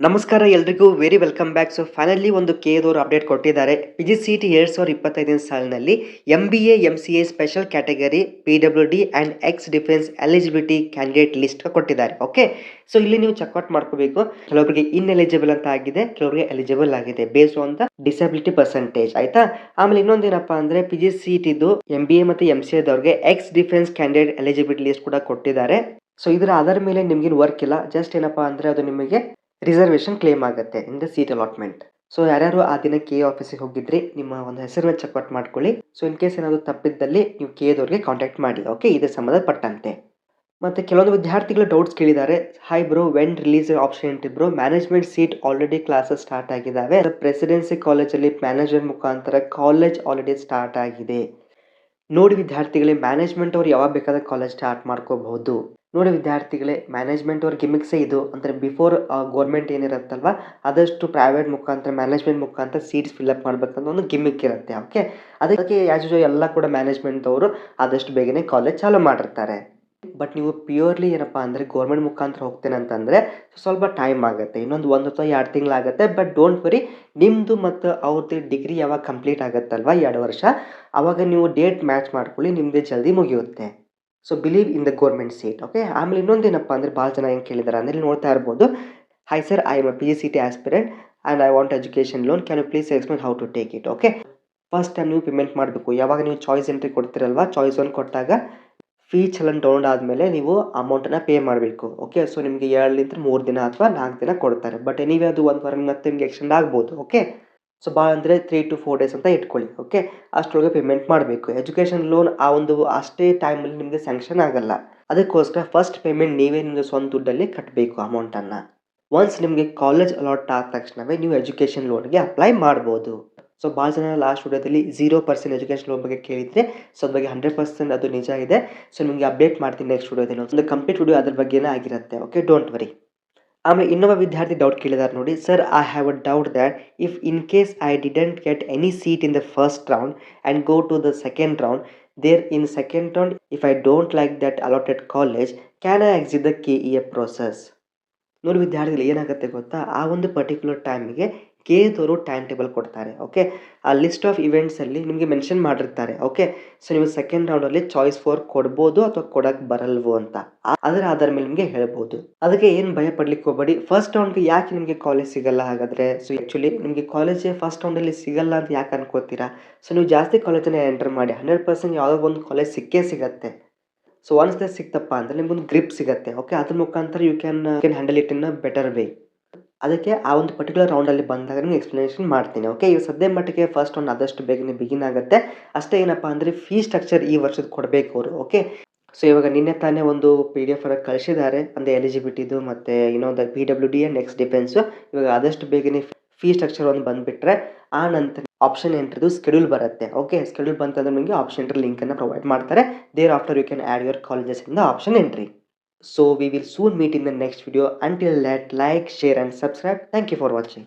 ನಮಸ್ಕಾರ ಎಲ್ರಿಗೂ very welcome back. So finally ಒಂದು ಕೆದವರು ಅಪ್ಡೇಟ್ ಕೊಟ್ಟಿದ್ದಾರೆ. PGCET 2025 ಸಾಲಿನಲ್ಲಿ MBA MCA special category PWD and X defence eligibility candidate list ಕೊಟ್ಟಿದ್ದಾರೆ. ಓಕೆ, ಸೊ ಇಲ್ಲಿ ನೀವು ಚೆಕ್ಔಟ್ ಮಾಡ್ಕೋಬೇಕು. ಕೆಲವರಿಗೆ ಇನ್ಎಲಿಜಿಬಲ್ ಅಂತ ಆಗಿದೆ, ಕೆಲವರಿಗೆ ಎಲಿಜಿಬಲ್ ಆಗಿದೆ based on the disability percentage. ಆಯ್ತಾ. ಆಮೇಲೆ ಇನ್ನೊಂದೇನಪ್ಪ ಅಂದ್ರೆ PGCET ಇದು MBA ಮತ್ತು MCA ದವ್ರಿಗೆ ex defence candidate eligibility list ಕೂಡ ಕೊಟ್ಟಿದ್ದಾರೆ. ಸೊ ಇದರ ಆಧಾರ ಮೇಲೆ ನಿಮ್ಗೇನು ವರ್ಕ್ ಇಲ್ಲ, ಜಸ್ಟ್ ಏನಪ್ಪಾ ಅಂದ್ರೆ ಅದು ನಿಮಗೆ ರಿಸರ್ವೇಷನ್ ಕ್ಲೇಮ್ ಆಗುತ್ತೆ in the seat allotment. So ಯಾರ್ಯಾರು ಆ ದಿನ ಕೆ ಆಫೀಸಿಗೆ ಹೋಗಿದ್ರಿ ನಿಮ್ಮ ಒಂದು ಹೆಸರನ್ನ ಚೆಕ್ಔಟ್ ಮಾಡ್ಕೊಳ್ಳಿ. ಸೊ ಇನ್ ಕೇಸ್ ಏನಾದರೂ ತಪ್ಪಿದ್ದಲ್ಲಿ ನೀವು ಕೆದವ್ರಿಗೆ ಕಾಂಟ್ಯಾಕ್ಟ್ ಮಾಡಿ. ಓಕೆ, ಇದ್ರ ಸಂಬಂಧಪಟ್ಟಂತೆ. ಮತ್ತೆ ಕೆಲವೊಂದು ವಿದ್ಯಾರ್ಥಿಗಳು ಡೌಟ್ಸ್ ಕೇಳಿದ್ದಾರೆ. High bro, when release option entry bro, management seat already classes start ಆಗಿದ್ದಾವೆ. ಪ್ರೆಸಿಡೆನ್ಸಿ ಕಾಲೇಜಲ್ಲಿ ಮ್ಯಾನೇಜರ್ ಮುಖಾಂತರ ಕಾಲೇಜ್ ಆಲ್ರೆಡಿ ಸ್ಟಾರ್ಟ್ ಆಗಿದೆ. ನೋಡಿ ವಿದ್ಯಾರ್ಥಿಗಳೇ, ಮ್ಯಾನೇಜ್ಮೆಂಟ್ ಅವ್ರು ಯಾವಾಗ ಬೇಕಾದ್ರೆ ಕಾಲೇಜ್ ಸ್ಟಾರ್ಟ್ ಮಾಡ್ಕೋಬಹುದು. ನೋಡಿ ವಿದ್ಯಾರ್ಥಿಗಳೇ, ಮ್ಯಾನೇಜ್ಮೆಂಟ್ ಅವ್ರ ಗಿಮಿಕ್ಸೇ ಇದು. ಅಂದರೆ ಬಿಫೋರ್ ಗೌರ್ಮೆಂಟ್ ಏನಿರುತ್ತಲ್ವ, ಆದಷ್ಟು ಪ್ರೈವೇಟ್ ಮುಖಾಂತರ ಮ್ಯಾನೇಜ್ಮೆಂಟ್ ಮುಖಾಂತರ ಸೀಟ್ಸ್ ಫಿಲ್ಅಪ್ ಮಾಡ್ಬೇಕಂತ ಒಂದು ಗಿಮಿಕ್ ಇರುತ್ತೆ. ಓಕೆ, ಅದಕ್ಕೆ ಆ್ಯಸ್ ಯೂಶುವಲ್ ಎಲ್ಲ ಕೂಡ ಮ್ಯಾನೇಜ್ಮೆಂಟ್ ಅವರು ಆದಷ್ಟು ಬೇಗನೆ ಕಾಲೇಜ್ ಚಾಲೂ ಮಾಡಿರ್ತಾರೆ. ಬಟ್ ನೀವು ಪ್ಯೂರ್ಲಿ ಏನಪ್ಪ ಅಂದರೆ ಗೌರ್ಮೆಂಟ್ ಮುಖಾಂತರ ಹೋಗ್ತೇನೆ ಅಂತಂದರೆ ಸ್ವಲ್ಪ ಟೈಮ್ ಆಗುತ್ತೆ, ಇನ್ನೊಂದು 1 ಅಥವಾ 2 ತಿಂಗಳಾಗುತ್ತೆ. ಬಟ್ ಡೋಂಟ್ ವರಿ, ನಿಮ್ಮದು ಮತ್ತು ಅವ್ರದ್ದು ಡಿಗ್ರಿ ಯಾವಾಗ ಕಂಪ್ಲೀಟ್ ಆಗುತ್ತಲ್ವ 2 ವರ್ಷ, ಆವಾಗ ನೀವು ಡೇಟ್ ಮ್ಯಾಚ್ ಮಾಡ್ಕೊಳ್ಳಿ, ನಿಮ್ಮದೇ ಜಲ್ದಿ ಮುಗಿಯುತ್ತೆ. So believe in the government seat. Okay, ಆಮೇಲೆ ಇನ್ನೊಂದೇನಪ್ಪ ಅಂದರೆ ಭಾಳ ಜನ ಏನು ಕೇಳಿದ್ದಾರೆ ಅಂದರೆ ನೋಡ್ತಾ ಇರ್ಬೋದು. Hi sir, I am a PGCET aspirant and I want education loan, can you please explain how to take it. Okay, first time ನೀವು ಪೇಮೆಂಟ್ ಮಾಡಬೇಕು. ಯಾವಾಗ ನೀವು ಚಾಯ್ಸ್ ಎಂಟ್ರಿ ಕೊಡ್ತಿರಲ್ವ, ಚಾಯ್ಸ್ 1 ಕೊಟ್ಟಾಗ ಫೀ ಚಲನ್ ಡೌನ್ಲೋಡ್ ಆದಮೇಲೆ ನೀವು ಅಮೌಂಟನ್ನು ಪೇ ಮಾಡಬೇಕು. ಓಕೆ, ಸೊ ನಿಮಗೆ 2 3 ದಿನ ಅಥವಾ 4 ದಿನ ಕೊಡ್ತಾರೆ. ಬಟ್ ಎನಿವೇ ಅದು 1 ವಾರ ಮತ್ತೆ ನಿಮಗೆ ಎಕ್ಸ್ಟೆಂಡ್ ಆಗ್ಬೋದು. ಓಕೆ, ಸೊ ಭಾಳ ಅಂದರೆ 3 to 4 ಡೇಸ್ ಅಂತ ಇಟ್ಕೊಳ್ಳಿ. ಓಕೆ, ಅಷ್ಟರೊಳಗೆ ಪೇಮೆಂಟ್ ಮಾಡಬೇಕು. ಎಜುಕೇಷನ್ ಲೋನ್ ಆ ಒಂದು ಅಷ್ಟೇ ಟೈಮಲ್ಲಿ ನಿಮಗೆ ಸ್ಯಾಂಕ್ಷನ್ ಆಗಲ್ಲ. ಅದಕ್ಕೋಸ್ಕರ ಫಸ್ಟ್ ಪೇಮೆಂಟ್ ನೀವೇ ನಿಮ್ಮದು ಸ್ವಂತ ದುಡ್ಡಲ್ಲಿ ಕಟ್ಟಬೇಕು ಅಮೌಂಟನ್ನು. ಒನ್ಸ್ ನಿಮಗೆ ಕಾಲೇಜ್ ಅಲಾಟ್ ಆದ ತಕ್ಷಣವೇ ನೀವು ಎಜುಕೇಷನ್ ಲೋನ್ಗೆ ಅಪ್ಲೈ ಮಾಡ್ಬೋದು. ಸೊ ಭಾಳ ಜನ ಲಾಸ್ಟ್ ವಿಡಿಯೋದಲ್ಲಿ 0% ಎಜುಕೇಷನ್ ಲೋನ್ ಬಗ್ಗೆ ಕೇಳಿದರೆ, ಸೊ ಅದ್ರ ಬಗ್ಗೆ 100% ಅದು ನಿಜ ಇದೆ. ಸೊ ನಿಮಗೆ ಅಪ್ಡೇಟ್ ಮಾಡ್ತೀನಿ ನೆಕ್ಸ್ಟ್ ವಿಡಿಯೋದಲ್ಲಿ. ಒಂದು ಕಂಪ್ಲೀಟ್ ವಿಡಿಯೋ ಅದ್ರ ಬಗ್ಗೆನೇ ಆಗಿರುತ್ತೆ. Okay, don't worry. ಆಮೇಲೆ ಇನ್ನೊಬ್ಬ ವಿದ್ಯಾರ್ಥಿ ಡೌಟ್ ಕೇಳಿದ್ದಾರೆ ನೋಡಿ. Sir, I have a doubt that if in case I didn't get any seat in the first round and go to the second round, there in second round if I don't like that allotted college, can I exit the KEA process. ನೋಡಿ ವಿದ್ಯಾರ್ಥಿಗಳು, ಏನಾಗುತ್ತೆ ಗೊತ್ತಾ, ಆ ಒಂದು particular ಟೈಮಿಗೆ ಕೆದವರು time table ಕೊಡ್ತಾರೆ. Okay, ಆ ಲಿಸ್ಟ್ ಆಫ್ ಇವೆಂಟ್ಸಲ್ಲಿ ನಿಮಗೆ ಮೆನ್ಷನ್ ಮಾಡಿರ್ತಾರೆ. ಓಕೆ, ಸೊ ನೀವು ಸೆಕೆಂಡ್ ರೌಂಡಲ್ಲಿ ಚಾಯ್ಸ್ 4 ಕೊಡ್ಬೋದು ಅಥವಾ ಕೊಡೋಕ್ಕೆ ಬರಲ್ವೋ ಅಂತ ಅದರ ಆಧಾರ ಮೇಲೆ ನಿಮಗೆ ಹೇಳ್ಬೋದು. ಅದಕ್ಕೆ ಏನು ಭಯ ಪಡ್ಲಿಕ್ಕೆ ಹೋಗಬೇಡಿ. ಫಸ್ಟ್ ರೌಂಡ್ಗೆ ಯಾಕೆ ನಿಮಗೆ ಕಾಲೇಜ್ ಸಿಗಲ್ಲ ಹಾಗಾದರೆ? ಸೊ ಆ್ಯಕ್ಚುಲಿ ನಿಮಗೆ ಕಾಲೇಜೇ ಫಸ್ಟ್ ರೌಂಡಲ್ಲಿ ಸಿಗಲ್ಲ ಅಂತ ಯಾಕೆ ಅನ್ಕೋತೀರಾ? ಸೊ ನೀವು ಜಾಸ್ತಿ ಕಾಲೇಜನ್ನು ಎಂಟರ್ ಮಾಡಿ, 100% ಯಾವುದೋ ಒಂದು ಕಾಲೇಜ್ ಸಿಕ್ಕೇ ಸಿಗುತ್ತೆ. ಸೊ ಒನ್ಸ್ ದ ಸಿಕ್ತಪ್ಪ ಅಂದರೆ ನಿಮ್ಗೊಂದು ಗ್ರಿಪ್ ಸಿಗುತ್ತೆ. ಓಕೆ, ಅದ್ರ ಮುಖಾಂತರ you can handle it in a better way. ಅದಕ್ಕೆ ಆ ಒಂದು ಪರ್ಟಿಕ್ಯುಲರ್ ರೌಂಡಲ್ಲಿ ಬಂದಾಗ ನಿಮ್ಗೆ ಎಕ್ಸ್ಪ್ಲನೇಷನ್ ಮಾಡ್ತೀನಿ. ಓಕೆ, ಇವಾಗ ಸದ್ಯ ಮಟ್ಟಿಗೆ ಫಸ್ಟ್ ರೌಂಡ್ ಆದಷ್ಟು ಬೇಗನೆ ಬಿಗಿನ್ ಆಗುತ್ತೆ. ಅಷ್ಟೇ. ಏನಪ್ಪ ಅಂದರೆ ಫೀ ಸ್ಟ್ರಕ್ಚರ್ ಈ ವರ್ಷದ ಕೊಡಬೇಕು ಅವರು. ಓಕೆ, ಸೊ ಇವಾಗ ನಿನ್ನೆ ತಾನೇ ಒಂದು PDF ಅನ್ನು ಕಳಿಸಿದ್ದಾರೆ, ಅಂದರೆ ಎಲಿಜಿಬಿಲಿಟಿದು ಮತ್ತು ಇನ್ನೊಂದು PWD ಆ್ಯಂಡ್ ಎಕ್ಸ್ ಡಿಫೆನ್ಸು. ಇವಾಗ ಆದಷ್ಟು ಬೇಗನೆ ಫೀ ಸ್ಟ್ರಕ್ಚರ್ ಒಂದು ಬಂದುಬಿಟ್ರೆ ಆ ನಂತರ ಆಪ್ಷನ್ ಎಂಟ್ರಿದು ಸ್ಕೆಡ್ಯೂಲ್ ಬರುತ್ತೆ. ಓಕೆ, ಸ್ಕೆಡ್ಯೂಲ್ ಬಂತಂದ್ರೆ ನಿಮಗೆ ಆಪ್ಷನ್ ಎಂಟ್ರಿ ಲಿಂಕನ್ನು ಪ್ರೊವೈಡ್ ಮಾಡ್ತಾರೆ. Thereafter you can add your colleges in the option entry. So we will soon meet in the next video. Until that, like, share and subscribe. Thank you for watching.